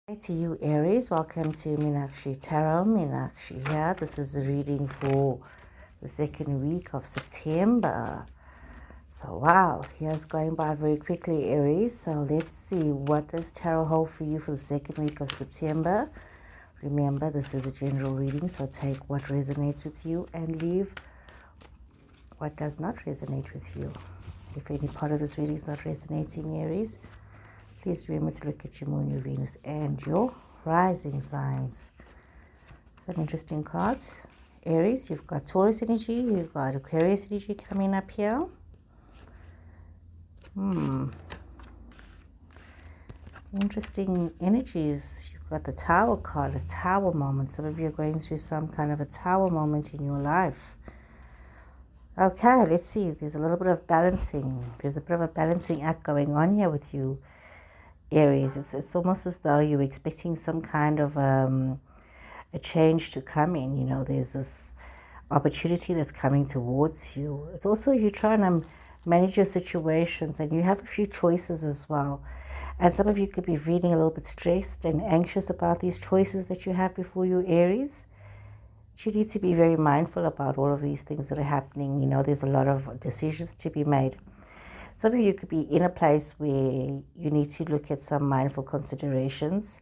Hi to you, Aries. Welcome to Meenakshi Tarot. Meenakshi here. This is a reading for the second week of September. So, wow, here's going by very quickly, Aries. So, let's see, what does Tarot hold for you for the second week of September? Remember, this is a general reading, so take what resonates with you and leave what does not resonate with you. If any part of this reading is not resonating, Aries, please remember to look at your moon, your Venus, and your rising signs. Some interesting cards. Aries, you've got Taurus energy, you've got Aquarius energy coming up here. Interesting energies. You've got the Tower card, a Tower moment. Some of you are going through some kind of a Tower moment in your life. Okay, let's see. There's a little bit of balancing. There's a bit of a balancing act going on here with you, Aries. It's almost as though you're expecting some kind of a change to come in. You know, there's this opportunity that's coming towards you. It's also you trying to manage your situations, and you have a few choices as well. And some of you could be feeling a little bit stressed and anxious about these choices that you have before you, Aries. You need to be very mindful about all of these things that are happening. You know, there's a lot of decisions to be made. Some of you could be in a place where you need to look at some mindful considerations.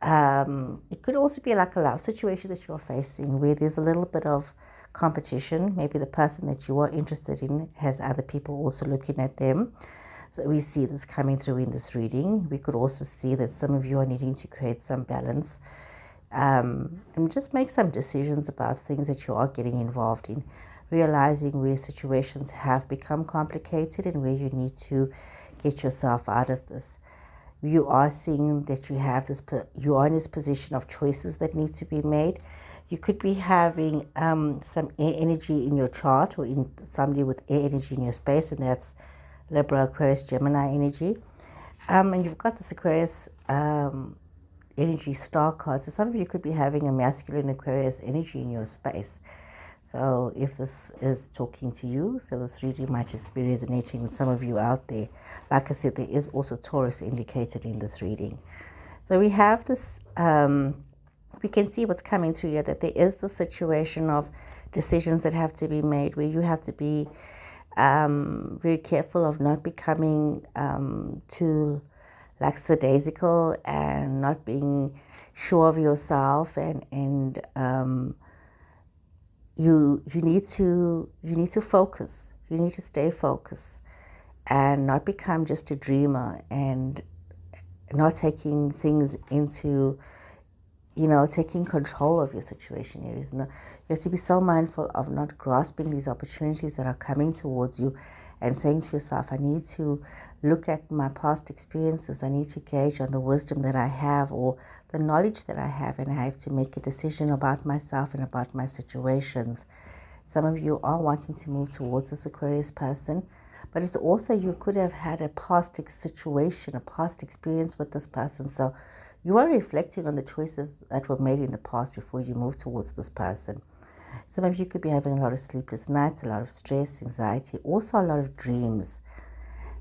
It could also be like a love situation that you're facing where there's a little bit of competition. Maybe the person that you are interested in has other people also looking at them. So we see this coming through in this reading. We could also see that some of you are needing to create some balance and just make some decisions about things that you are getting involved in, realizing where situations have become complicated and where you need to get yourself out of this. You are seeing that you are in this position of choices that need to be made. You could be having some air energy in your chart, or in somebody with air energy in your space, and that's Libra, Aquarius, Gemini energy. And you've got this Aquarius energy star card. So some of you could be having a masculine Aquarius energy in your space. So if this is talking to you, so this reading might just be resonating with some of you out there. Like I said, there is also Taurus indicated in this reading. So we have this, we can see what's coming through here, that there is the situation of decisions that have to be made where you have to be very careful of not becoming too lackadaisical and not being sure of yourself, and you need to focus. You need to stay focused and not become just a dreamer and not taking things into, taking control of your situation. You have to be so mindful of not grasping these opportunities that are coming towards you and saying to yourself, I need to look at my past experiences. I need to gauge on the wisdom that I have or the knowledge that I have, and I have to make a decision about myself and about my situations. Some of you are wanting to move towards this Aquarius person, but it's also you could have had a past situation, a past experience with this person. So you are reflecting on the choices that were made in the past before you move towards this person. Some of you could be having a lot of sleepless nights, a lot of stress, anxiety, also a lot of dreams.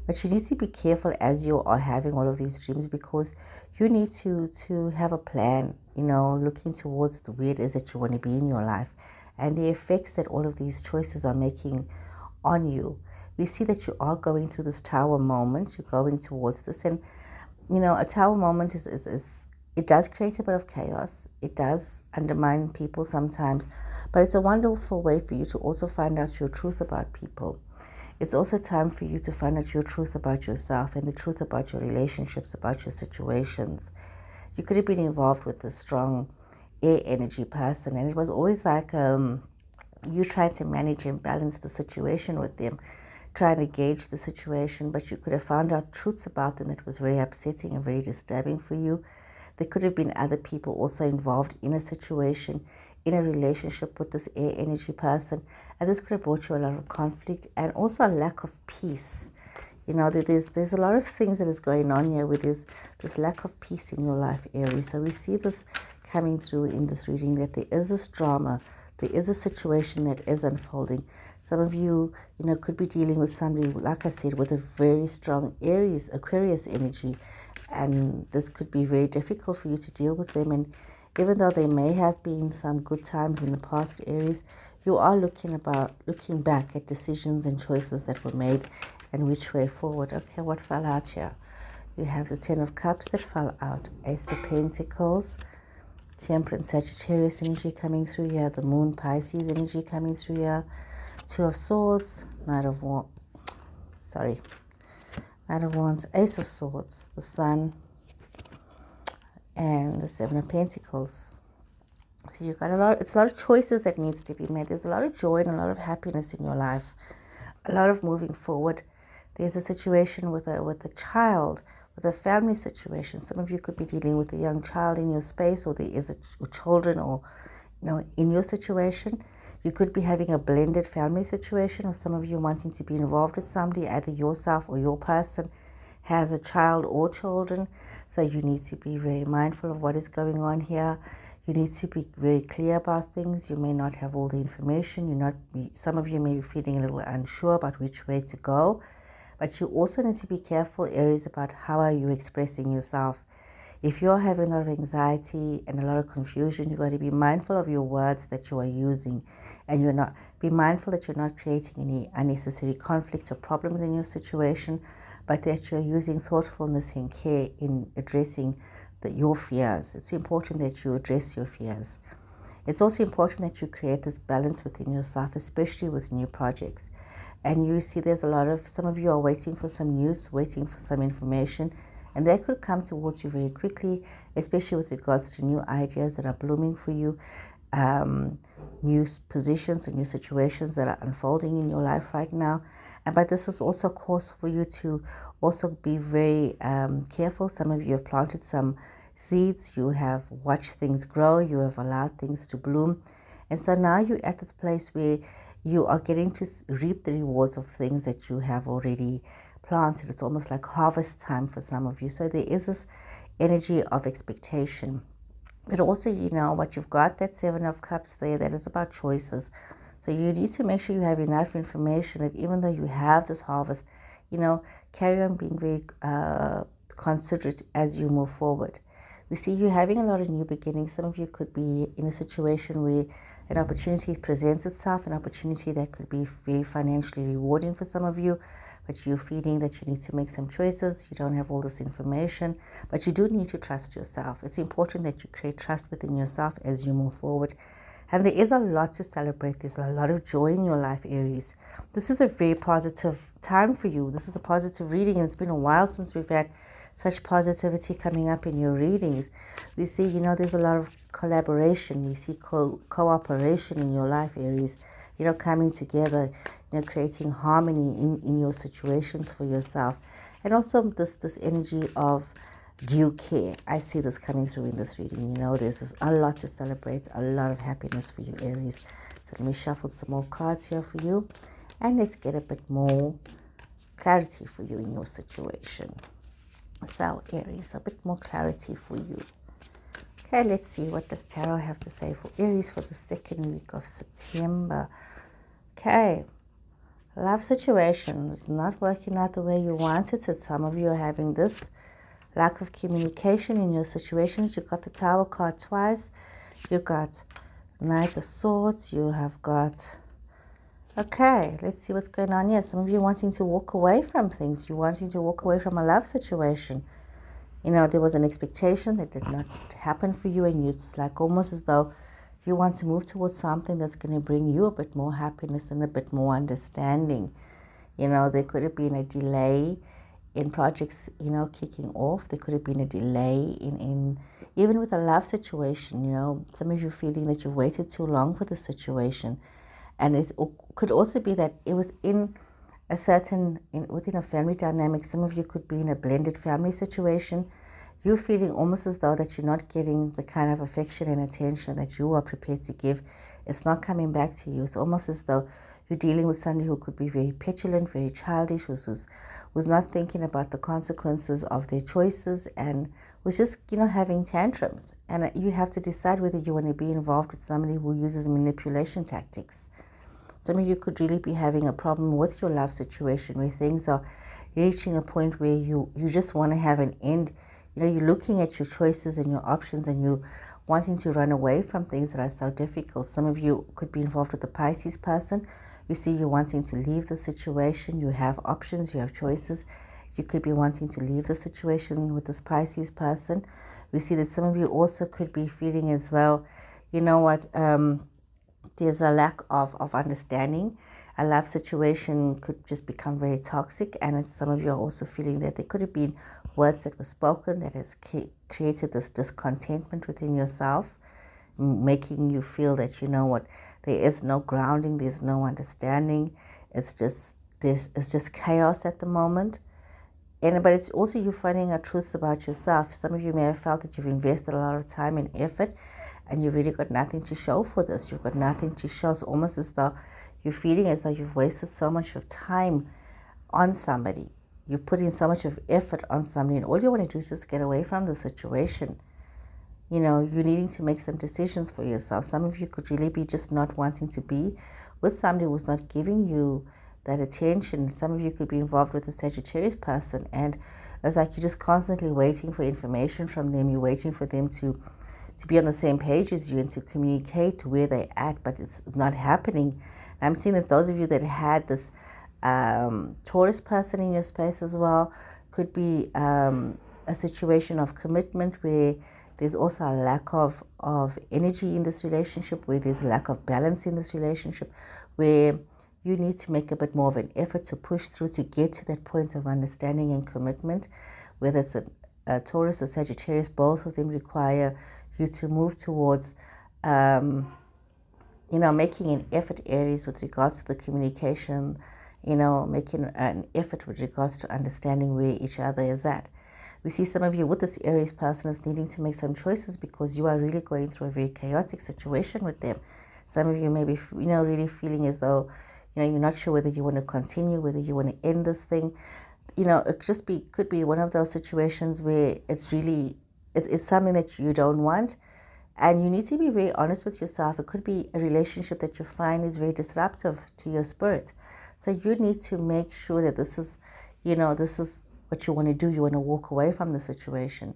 But you need to be careful as you are having all of these dreams, because you need to have a plan, looking towards the where it is that you want to be in your life and the effects that all of these choices are making on you. We see that you are going through this tower moment. You're going towards this, and a tower moment is it does create a bit of chaos. It does undermine people sometimes, but it's a wonderful way for you to also find out your truth about people. It's also time for you to find out your truth about yourself and the truth about your relationships, about your situations. You could have been involved with a strong air energy person, and it was always like you trying to manage and balance the situation with them, trying to gauge the situation, but you could have found out truths about them that was very upsetting and very disturbing for you. There could have been other people also involved in a situation, in a relationship with this air energy person, and this could have brought you a lot of conflict and also a lack of peace. There's a lot of things that is going on here with this lack of peace in your life, Aries. So we see this coming through in this reading, that there is this drama, there is a situation that is unfolding. Some of you, could be dealing with somebody, like I said, with a very strong Aries, Aquarius energy, and this could be very difficult for you to deal with them. And even though there may have been some good times in the past, Aries, you are looking back at decisions and choices that were made and which way forward. Okay, what fell out here? You have the Ten of Cups that fell out, Ace of Pentacles, Temperance, Sagittarius energy coming through here, the Moon, Pisces energy coming through here, Two of Swords, Knight of Wands, Ace of Swords, the Sun, and the Seven of Pentacles. So you've got it's a lot of choices that needs to be made. There's a lot of joy and a lot of happiness in your life, a lot of moving forward. There's a situation with a child, with a family situation. Some of you could be dealing with a young child in your space, or there is children, or in your situation. You could be having a blended family situation, or some of you wanting to be involved with somebody, either yourself or your person has a child or children. So you need to be very mindful of what is going on here. You need to be very clear about things. You may not have all the information. Some of you may be feeling a little unsure about which way to go. But you also need to be careful, Aries, about how are you expressing yourself. If you're having a lot of anxiety and a lot of confusion, you've got to be mindful of your words that you are using. And be mindful that you're not creating any unnecessary conflict or problems in your situation, but that you're using thoughtfulness and care in addressing your fears. It's important that you address your fears. It's also important that you create this balance within yourself, especially with new projects. And you see there's some of you are waiting for some news, waiting for some information, and that could come towards you very quickly, especially with regards to new ideas that are blooming for you, new positions and new situations that are unfolding in your life right now. But this is also a cause for you to also be very careful. Some of you have planted some seeds, you have watched things grow, you have allowed things to bloom. And so now you're at this place where you are getting to reap the rewards of things that you have already planted. It's almost like harvest time for some of you. So there is this energy of expectation. But also, what you've got, that Seven of Cups there, that is about choices. So you need to make sure you have enough information that even though you have this harvest, carry on being very considerate as you move forward. We see you having a lot of new beginnings. Some of you could be in a situation where an opportunity presents itself, an opportunity that could be very financially rewarding for some of you, but you're feeling that you need to make some choices. You don't have all this information, but you do need to trust yourself. It's important that you create trust within yourself as you move forward. And there is a lot to celebrate. There's a lot of joy in your life, Aries. This is a very positive time for you. This is a positive reading, and it's been a while since we've had such positivity coming up in your readings. We see, there's a lot of collaboration. We see cooperation in your life, Aries. Coming together, creating harmony in your situations for yourself. And also this energy of due care. I see this coming through in this reading. There's a lot to celebrate, a lot of happiness for you, Aries. So let me shuffle some more cards here for you, and let's get a bit more clarity for you in your situation. So, Aries, a bit more clarity for you. Okay, let's see, what does Tarot have to say for Aries for the second week of September? Okay, love situation is not working out the way you wanted it. Some of you are having this lack of communication in your situations. You got the Tower card twice. You got Knight of Swords. You have got... Okay, let's see what's going on here. Some of you wanting to walk away from things. You're wanting to walk away from a love situation. There was an expectation that did not happen for you, and it's like almost as though you want to move towards something that's going to bring you a bit more happiness and a bit more understanding. There could have been a delay in projects, kicking off. There could have been a delay in even with a love situation, some of you feeling that you've waited too long for the situation. And it could also be that within a family dynamic, some of you could be in a blended family situation. You're feeling almost as though that you're not getting the kind of affection and attention that you are prepared to give. It's not coming back to you. It's almost as though you're dealing with somebody who could be very petulant, very childish, was not thinking about the consequences of their choices, and was just, having tantrums. And you have to decide whether you want to be involved with somebody who uses manipulation tactics. Some of you could really be having a problem with your love situation where things are reaching a point where you just want to have an end. you know, you're looking at your choices and your options, and you wanting to run away from things that are so difficult. Some of you could be involved with the Pisces person. You see you wanting to leave the situation. You have options, you have choices. You could be wanting to leave the situation with this Pisces person. We see that some of you also could be feeling as though, you know what, there's a lack of understanding. A love situation could just become very toxic, and some of you are also feeling that there could have been words that were spoken that has created this discontentment within yourself, making you feel that, you know what, there is no grounding, there's no understanding. It's just chaos at the moment. But it's also you finding out truths about yourself. Some of you may have felt that you've invested a lot of time and effort, and you've really got nothing to show for this. You've got nothing to show. It's almost as though you're feeling as though you've wasted so much of time on somebody. You put in so much of effort on somebody, and all you want to do is just get away from the situation. You know, you're needing to make some decisions for yourself. Some of you could really be just not wanting to be with somebody who's not giving you that attention. Some of you could be involved with a Sagittarius person, and it's like you're just constantly waiting for information from them. You're waiting for them to be on the same page as you and to communicate where they're at, but it's not happening. And I'm seeing that those of you that had this Taurus person in your space as well could be a situation of commitment where there's also a lack of energy in this relationship, where there's a lack of balance in this relationship, where you need to make a bit more of an effort to push through to get to that point of understanding and commitment. Whether it's a Taurus or Sagittarius, both of them require you to move towards, you know, making an effort, Aries, with regards to the communication, you know, making an effort with regards to understanding where each other is at. We see some of you with this Aries person is needing to make some choices because you are really going through a very chaotic situation with them. Some of you may be, you know, really feeling as though, you know, you're not sure whether you want to continue, whether you want to end this thing. You know, it just could be one of those situations where it's really, it's something that you don't want. And you need to be very honest with yourself. It could be a relationship that you find is very disruptive to your spirit. So you need to make sure that this is, you know, this is what you want to do. You want to walk away from the situation.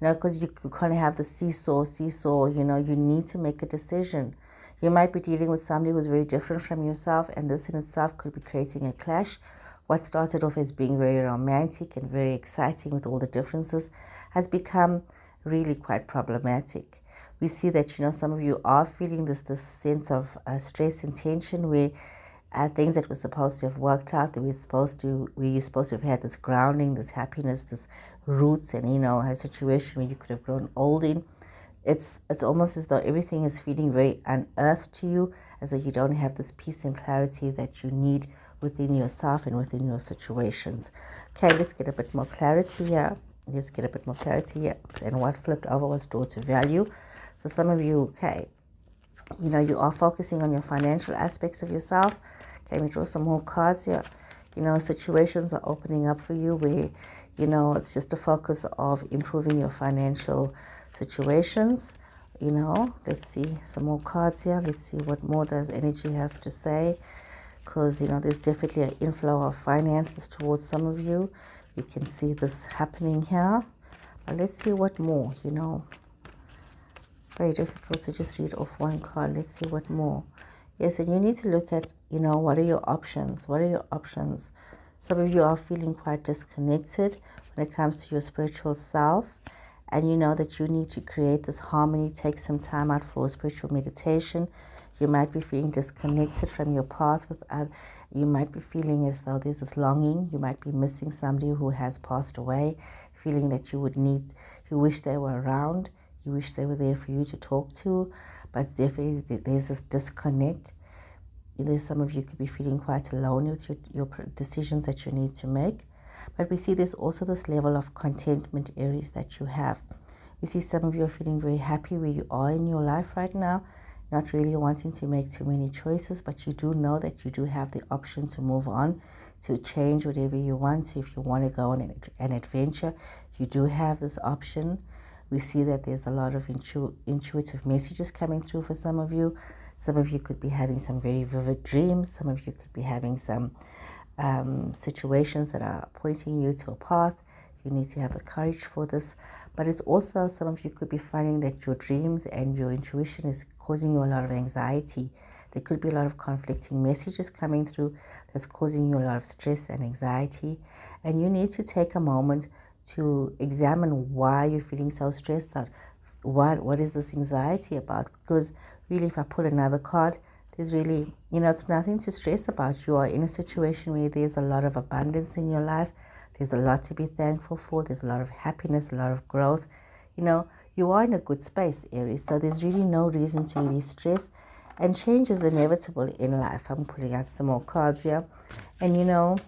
You know, because you kind of have the seesaw, you know, you need to make a decision. You might be dealing with somebody who's very different from yourself, and this in itself could be creating a clash. What started off as being very romantic and very exciting with all the differences has become really quite problematic. We see that, you know, some of you are feeling this sense of stress and tension where things that were supposed to have worked out, that you're supposed to have had this grounding, this happiness, this roots, and, you know, a situation where you could have grown old in. It's almost as though everything is feeling very unearthed to you, as though you don't have this peace and clarity that you need within yourself and within your situations. Okay, let's get a bit more clarity here. And what flipped over was door to value. So some of you, okay, you know, you are focusing on your financial aspects of yourself. Okay, we draw some more cards here. You know, situations are opening up for you where, you know, it's just a focus of improving your financial situations. You know, let's see some more cards here. Let's see what more does energy have to say, because, you know, there's definitely an inflow of finances towards some of you. You can see this happening here, but let's see what more. You know, very difficult to just read off one card. Let's see what more. Yes, and you need to look at, you know, what are your options? Some of you are feeling quite disconnected when it comes to your spiritual self, and you know that you need to create this harmony. Take some time out for spiritual meditation. You might be feeling disconnected from your path with others. You might be feeling as though there's this longing. You might be missing somebody who has passed away, feeling that you wish they were around. You wish they were there for you to talk to, but definitely there's this disconnect. There's some of you could be feeling quite alone with your decisions that you need to make. But we see there's also this level of contentment, Aries, that you have. We see some of you are feeling very happy where you are in your life right now, not really wanting to make too many choices, but you do know that you do have the option to move on, to change whatever you want to. If you want to go on an adventure, you do have this option. We see that there's a lot of intuitive messages coming through for some of you. Some of you could be having some very vivid dreams. Some of you could be having some situations that are pointing you to a path. You need to have the courage for this. But it's also, some of you could be finding that your dreams and your intuition is causing you a lot of anxiety. There could be a lot of conflicting messages coming through that's causing you a lot of stress and anxiety. And you need to take a moment to examine why you're feeling so stressed out. What is this anxiety about? Because really, if I pull another card, there's really, it's nothing to stress about. You are in a situation where there's a lot of abundance in your life. There's a lot to be thankful for. There's a lot of happiness, a lot of growth. You are in a good space, Aries. So there's really no reason to really stress. And change is inevitable in life. I'm pulling out some more cards here. And,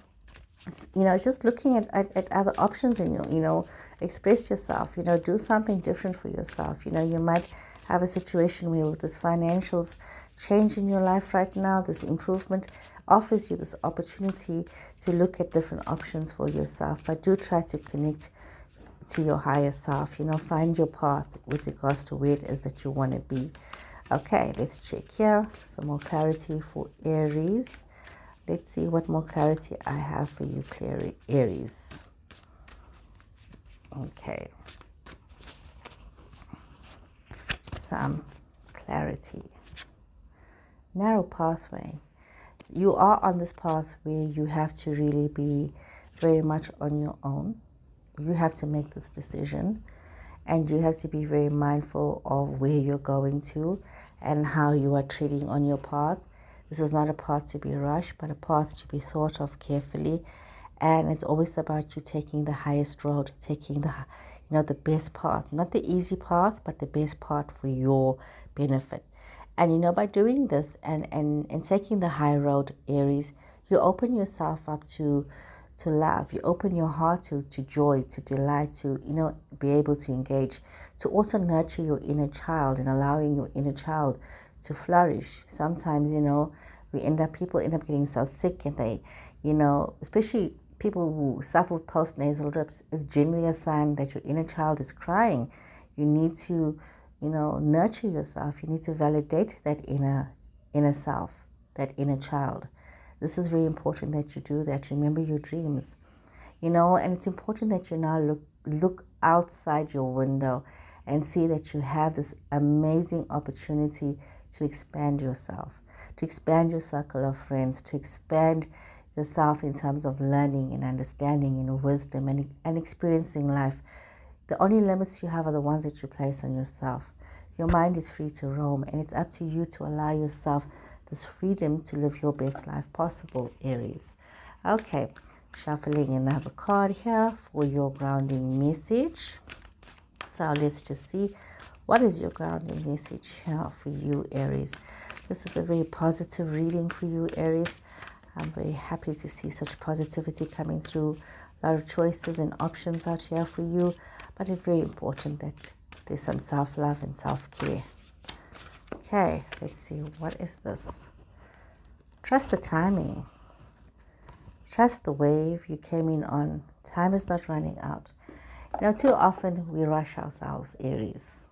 just looking at other options in you, express yourself, do something different for yourself. You might have a situation where with this financials change in your life right now, this improvement offers you this opportunity to look at different options for yourself. But do try to connect to your higher self, find your path with regards to where it is that you want to be. Okay, let's check here. Some more clarity for Aries. Let's see what more clarity I have for you, Aries. Okay. Some clarity. Narrow pathway. You are on this path where you have to really be very much on your own. You have to make this decision, and you have to be very mindful of where you're going to and how you are treading on your path. This is not a path to be rushed, but a path to be thought of carefully. And it's always about you taking the highest road, taking the best path, not the easy path, but the best path for your benefit. And by doing this and taking the high road, Aries, you open yourself up to love. You open your heart to joy, to delight, to be able to engage, to also nurture your inner child and allowing your inner child to flourish. Sometimes people end up getting so sick, and they especially people who suffer with postnasal drips, is generally a sign that your inner child is crying. You need to nurture yourself. You need to validate that inner self, that inner child. This is very important that you do that. Remember your dreams, and it's important that you now look outside your window and see that you have this amazing opportunity to expand yourself, to expand your circle of friends, to expand yourself in terms of learning and understanding and wisdom and experiencing life. The only limits you have are the ones that you place on yourself. Your mind is free to roam, and it's up to you to allow yourself this freedom to live your best life possible, Aries. Okay, shuffling another card here for your grounding message. So let's just see, what is your grounding message here for you, Aries? This is a very positive reading for you, Aries. I'm very happy to see such positivity coming through. A lot of choices and options out here for you, but it's very important that there's some self-love and self-care. Okay, let's see, what is this? Trust the timing. Trust the wave you came in on. Time is not running out. Too often we rush ourselves, Aries.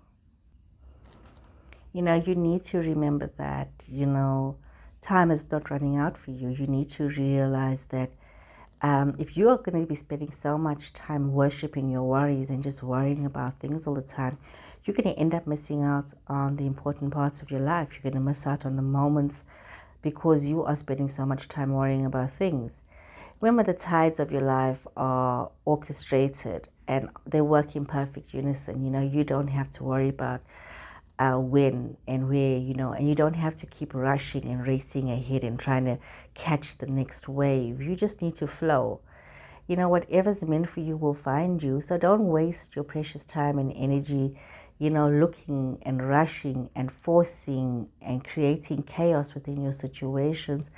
You need to remember that, time is not running out for you. You need to realize that if you are going to be spending so much time worshiping your worries and just worrying about things all the time, you're going to end up missing out on the important parts of your life. You're going to miss out on the moments because you are spending so much time worrying about things. Remember, the tides of your life are orchestrated and they work in perfect unison. You don't have to worry about when and where, and you don't have to keep rushing and racing ahead and trying to catch the next wave. You just need to flow. Whatever's meant for you will find you. So don't waste your precious time and energy, looking and rushing and forcing and creating chaos within your situations.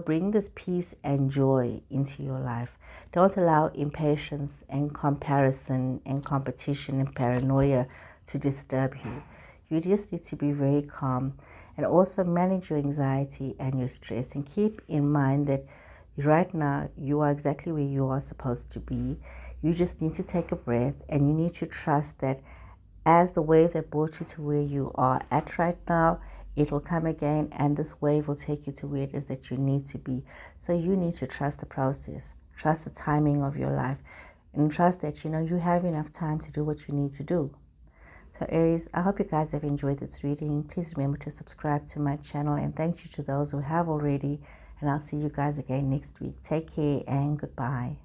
Bring this peace and joy into your life. Don't allow impatience and comparison and competition and paranoia to disturb you. You just need to be very calm and also manage your anxiety and your stress, and keep in mind that right now you are exactly where you are supposed to be. You just need to take a breath, and you need to trust that as the wave that brought you to where you are at right now, it will come again, and this wave will take you to where it is that you need to be. So you need to trust the process, trust the timing of your life, and trust that, you know, you have enough time to do what you need to do. So Aries, I hope you guys have enjoyed this reading. Please remember to subscribe to my channel, and thank you to those who have already. And I'll see you guys again next week. Take care and goodbye.